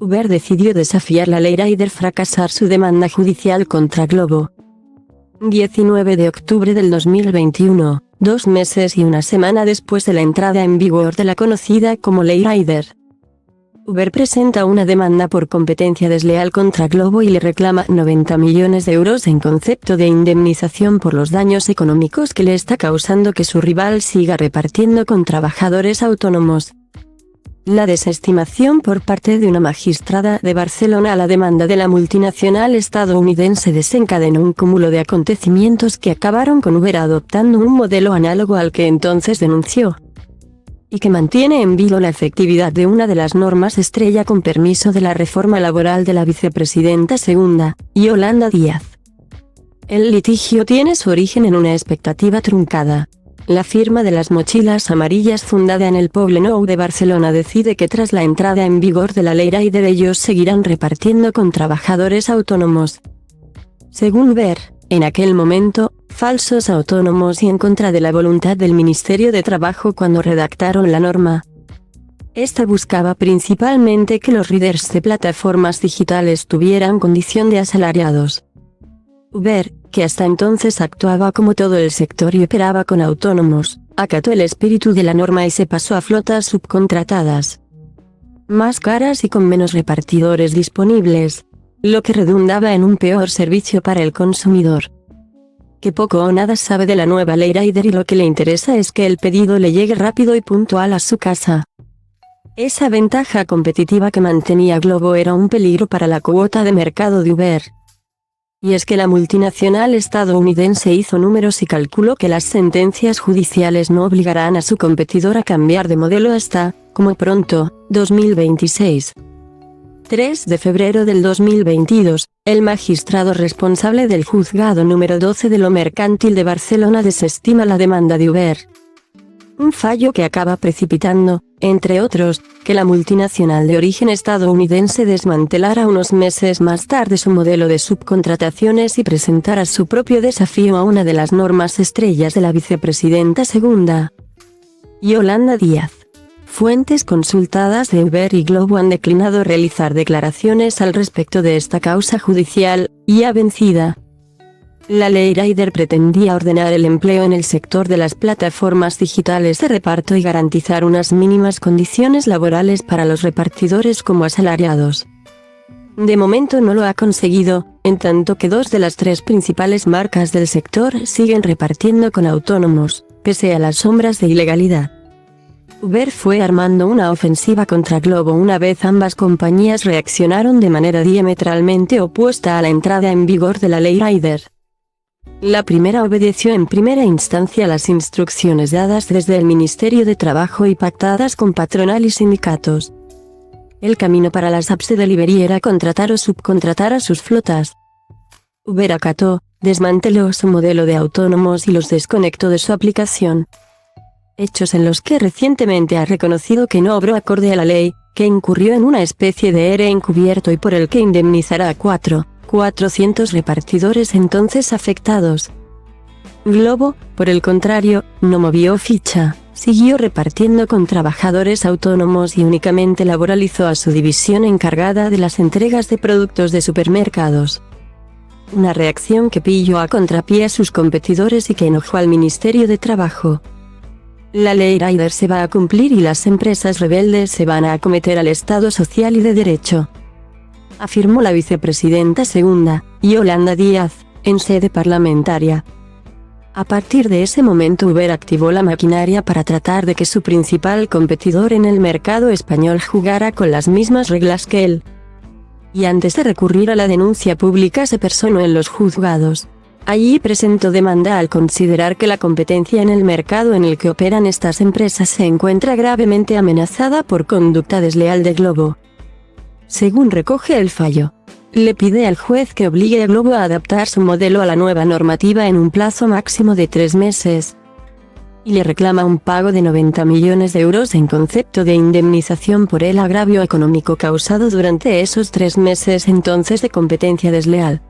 Uber decidió desafiar la ley Rider, fracasar su demanda judicial contra Globo. 19 de octubre del 2021, 2 meses y una semana después de la entrada en vigor de la conocida como ley Rider. Uber presenta una demanda por competencia desleal contra Globo y le reclama 90 millones de euros en concepto de indemnización por los daños económicos que le está causando que su rival siga repartiendo con trabajadores autónomos. La desestimación por parte de una magistrada de Barcelona a la demanda de la multinacional estadounidense desencadenó un cúmulo de acontecimientos que acabaron con Uber adoptando un modelo análogo al que entonces denunció, y que mantiene en vilo la efectividad de una de las normas estrella con permiso de la reforma laboral de la vicepresidenta segunda, Yolanda Díaz. El litigio tiene su origen en una expectativa truncada. La firma de las mochilas amarillas, fundada en el Poble Nou de Barcelona, decide que tras la entrada en vigor de la ley Rider ellos seguirán repartiendo con trabajadores autónomos. Según Uber, en aquel momento, falsos autónomos y en contra de la voluntad del Ministerio de Trabajo cuando redactaron la norma. Esta buscaba principalmente que los riders de plataformas digitales tuvieran condición de asalariados. Uber, que hasta entonces actuaba como todo el sector y operaba con autónomos, acató el espíritu de la norma y se pasó a flotas subcontratadas, más caras y con menos repartidores disponibles, lo que redundaba en un peor servicio para el consumidor, que poco o nada sabe de la nueva ley Rider y lo que le interesa es que el pedido le llegue rápido y puntual a su casa. Esa ventaja competitiva que mantenía Globo era un peligro para la cuota de mercado de Uber. Y es que la multinacional estadounidense hizo números y calculó que las sentencias judiciales no obligarán a su competidor a cambiar de modelo hasta, como pronto, 2026. 3 de febrero del 2022, el magistrado responsable del juzgado número 12 de lo mercantil de Barcelona desestima la demanda de Uber. Un fallo que acaba precipitando, entre otros, que la multinacional de origen estadounidense desmantelara unos meses más tarde su modelo de subcontrataciones y presentara su propio desafío a una de las normas estrellas de la vicepresidenta segunda, Yolanda Díaz. Fuentes consultadas de Uber y Globo han declinado realizar declaraciones al respecto de esta causa judicial, ya vencida. La ley Rider pretendía ordenar el empleo en el sector de las plataformas digitales de reparto y garantizar unas mínimas condiciones laborales para los repartidores como asalariados. De momento no lo ha conseguido, en tanto que 2 de las 3 principales marcas del sector siguen repartiendo con autónomos, pese a las sombras de ilegalidad. Uber fue armando una ofensiva contra Globo una vez ambas compañías reaccionaron de manera diametralmente opuesta a la entrada en vigor de la ley Rider. La primera obedeció en primera instancia las instrucciones dadas desde el Ministerio de Trabajo y pactadas con patronal y sindicatos. El camino para las apps de delivery era contratar o subcontratar a sus flotas. Uber acató, desmanteló su modelo de autónomos y los desconectó de su aplicación. Hechos en los que recientemente ha reconocido que no obró acorde a la ley, que incurrió en una especie de ERE encubierto y por el que indemnizará a 400 repartidores entonces afectados. Globo, por el contrario, no movió ficha, siguió repartiendo con trabajadores autónomos y únicamente laboralizó a su división encargada de las entregas de productos de supermercados. Una reacción que pilló a contrapié a sus competidores y que enojó al Ministerio de Trabajo. La ley Rider se va a cumplir y las empresas rebeldes se van a acometer al Estado social y de derecho, afirmó la vicepresidenta segunda, Yolanda Díaz, en sede parlamentaria. A partir de ese momento Uber activó la maquinaria para tratar de que su principal competidor en el mercado español jugara con las mismas reglas que él. Y antes de recurrir a la denuncia pública se personó en los juzgados. Allí presentó demanda al considerar que la competencia en el mercado en el que operan estas empresas se encuentra gravemente amenazada por conducta desleal de Globo. Según recoge el fallo, le pide al juez que obligue a Globo a adaptar su modelo a la nueva normativa en un plazo máximo de 3 meses. Y le reclama un pago de 90 millones de euros en concepto de indemnización por el agravio económico causado durante esos 3 meses entonces de competencia desleal.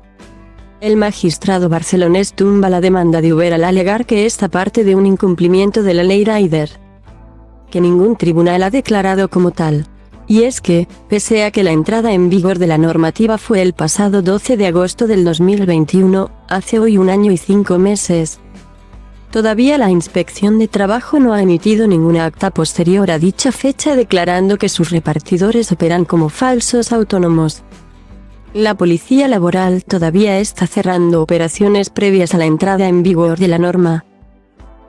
El magistrado barcelonés tumba la demanda de Uber al alegar que esta parte de un incumplimiento de la ley Rider, que ningún tribunal ha declarado como tal, Y es que, pese a que la entrada en vigor de la normativa fue el pasado 12 de agosto del 2021, hace hoy 1 año y 5 meses, todavía la Inspección de Trabajo no ha emitido ninguna acta posterior a dicha fecha declarando que sus repartidores operan como falsos autónomos. La Policía Laboral todavía está cerrando operaciones previas a la entrada en vigor de la norma,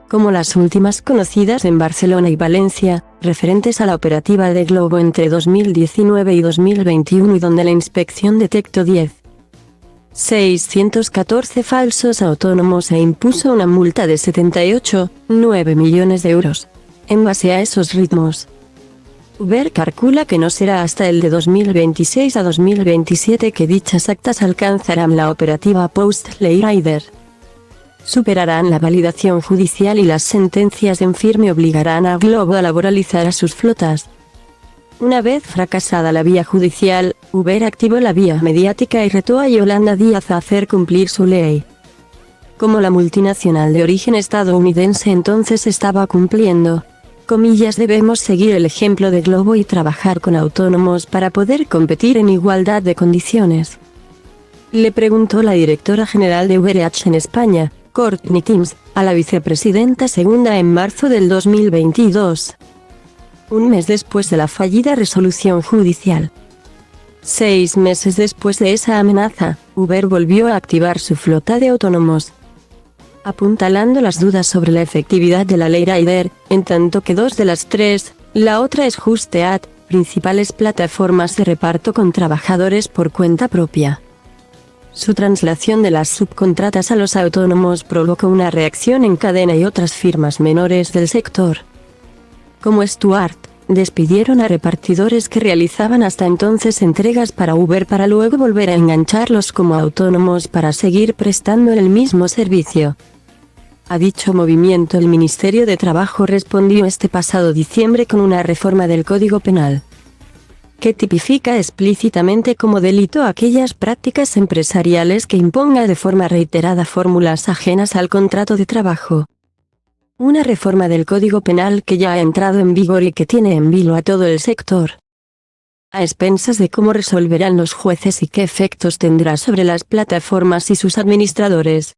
como las últimas conocidas en Barcelona y Valencia, referentes a la operativa de Glovo entre 2019 y 2021 y donde la inspección detectó 10.614 falsos autónomos e impuso una multa de 78,9 millones de euros. En base a esos ritmos, Uber calcula que no será hasta el de 2026 a 2027 que dichas actas alcanzarán la operativa Post-Ley Rider. Superarán la validación judicial y las sentencias en firme obligarán a Glovo a laboralizar a sus flotas. Una vez fracasada la vía judicial, Uber activó la vía mediática y retó a Yolanda Díaz a hacer cumplir su ley. Como la multinacional de origen estadounidense entonces estaba cumpliendo, comillas, debemos seguir el ejemplo de Glovo y trabajar con autónomos para poder competir en igualdad de condiciones. Le preguntó la directora general de UberEats en España, Courtney Timms, a la vicepresidenta segunda en marzo del 2022. Un mes después de la fallida resolución judicial. 6 meses después de esa amenaza, Uber volvió a activar su flota de autónomos, apuntalando las dudas sobre la efectividad de la ley Rider, en tanto que 2 de las 3, la otra es Just Eat, principales plataformas de reparto con trabajadores por cuenta propia. Su traslación de las subcontratas a los autónomos provocó una reacción en cadena y otras firmas menores del sector, como Stuart, despidieron a repartidores que realizaban hasta entonces entregas para Uber para luego volver a engancharlos como autónomos para seguir prestando el mismo servicio. A dicho movimiento el Ministerio de Trabajo respondió este pasado diciembre con una reforma del Código Penal, que tipifica explícitamente como delito aquellas prácticas empresariales que imponga de forma reiterada fórmulas ajenas al contrato de trabajo. Una reforma del Código Penal que ya ha entrado en vigor y que tiene en vilo a todo el sector, a expensas de cómo resolverán los jueces y qué efectos tendrá sobre las plataformas y sus administradores.